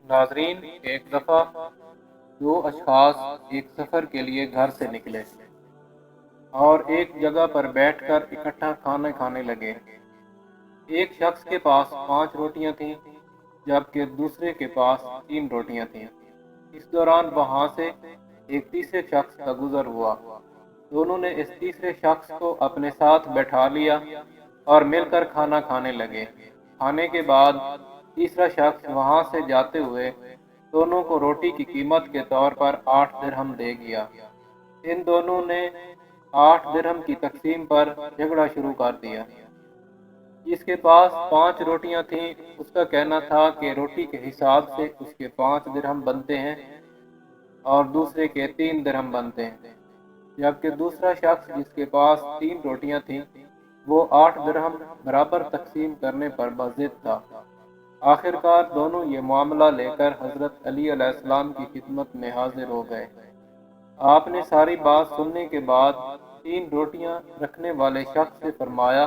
ناظرین، ایک دفعہ دو اشخاص ایک سفر کے لیے گھر سے نکلے اور ایک جگہ پر بیٹھ کر اکٹھا کھانا کھانے لگے۔ ایک شخص کے پاس 5 روٹیاں تھیں جبکہ دوسرے کے پاس 3 روٹیاں تھیں۔ اس دوران وہاں سے ایک تیسرے شخص کا گزر ہوا۔ دونوں نے اس تیسرے شخص کو اپنے ساتھ بیٹھا لیا اور مل کر کھانا کھانے لگے۔ کھانے کے بعد تیسرا شخص وہاں سے جاتے ہوئے دونوں کو روٹی کی قیمت کے طور پر 8 درہم دے گیا۔ ان دونوں نے 8 درہم کی تقسیم پر جھگڑا شروع کر دیا۔ جس کے پاس 5 روٹیاں تھیں اس کا کہنا تھا کہ روٹی کے حساب سے اس کے 5 درہم بنتے ہیں اور دوسرے کے 3 درہم بنتے ہیں، جبکہ دوسرا شخص جس کے پاس 3 روٹیاں تھیں وہ 8 درہم برابر تقسیم کرنے پر بضد تھا۔ آخر کار دونوں یہ معاملہ لے کر حضرت علی علیہ السلام کی خدمت میں حاضر ہو گئے۔ آپ نے ساری بات سننے کے بعد 3 روٹیاں رکھنے والے شخص سے فرمایا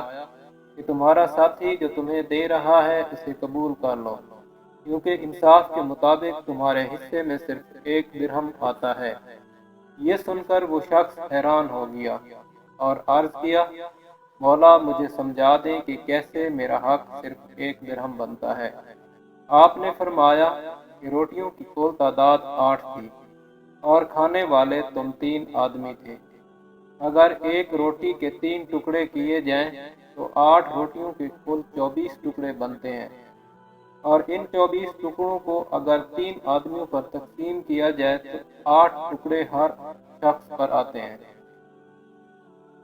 کہ تمہارا ساتھی جو تمہیں دے رہا ہے اسے قبول کر لو، کیونکہ انصاف کے مطابق تمہارے حصے میں صرف 1 درہم آتا ہے۔ یہ سن کر وہ شخص حیران ہو گیا اور عرض کیا، مولا مجھے سمجھا دیں کہ کیسے میرا حق صرف 1 درہم بنتا ہے۔ آپ نے فرمایا کہ روٹیوں کی کل تعداد 8 تھی اور کھانے والے تم 3 آدمی تھے۔ اگر ایک روٹی کے 3 ٹکڑے کیے جائیں تو 8 روٹیوں کے کل 24 ٹکڑے بنتے ہیں، اور ان 24 ٹکڑوں کو اگر 3 آدمیوں پر تقسیم کیا جائے تو 8 ٹکڑے ہر شخص پر آتے ہیں۔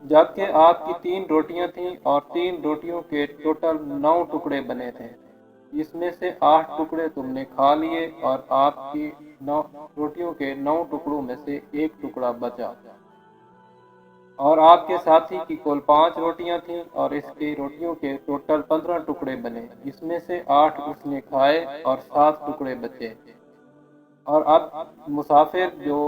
جبکہ آپ کی 3 روٹیاں تھیں اور 3 روٹیوں کے ٹوٹل 9 ٹکڑے بنے تھے، جس میں سے 8 ٹکڑے تم نے کھا لیے اور آپ کی روٹیوں کے 9 ٹکڑوں میں سے 1 ٹکڑا بچا۔ اور آپ کے ساتھی کی کل 5 روٹیاں تھیں اور اس کی روٹیوں کے ٹوٹل 15 ٹکڑے بنے، جس میں سے 8 اس نے کھائے اور 7 ٹکڑے بچے۔ اور اب مسافر جو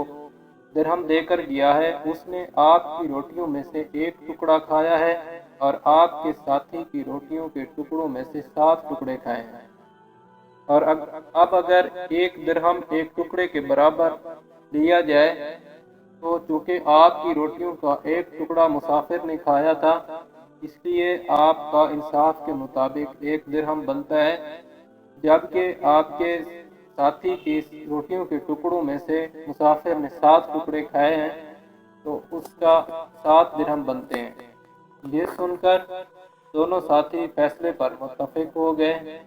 درہم دے کر گیا ہے اس نے آپ کی روٹیوں میں سے 1 ٹکڑا کھایا ہے اور آپ کے ساتھی کی روٹیوں کے ٹکڑوں میں سے 7 ٹکڑے کھائے ہیں۔ اور اب اگر 1 درہم 1 ٹکڑے کے برابر لیا جائے تو چونکہ آپ کی روٹیوں کا 1 ٹکڑا مسافر نے کھایا تھا، اس لیے آپ کا انصاف کے مطابق 1 درہم بنتا ہے، جبکہ آپ کے ساتھی کی روٹیوں کے ٹکڑوں میں سے مسافر نے 7 ٹکڑے کھائے ہیں تو اس کا 7 درہم بنتے ہیں۔ یہ سن کر دونوں ساتھی فیصلے پر متفق ہو گئے،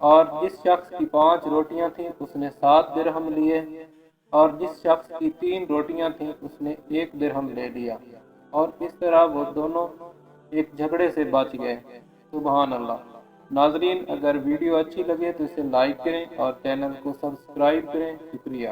اور جس شخص کی 5 روٹیاں تھیں اس نے 7 درہم لیے اور جس شخص کی 3 روٹیاں تھیں اس نے 1 درہم لے لیا، اور اس طرح وہ دونوں ایک جھگڑے سے بچ گئے۔ سبحان اللہ۔ ناظرین، اگر ویڈیو اچھی لگے تو اسے لائک کریں اور چینل کو سبسکرائب کریں۔ شکریہ۔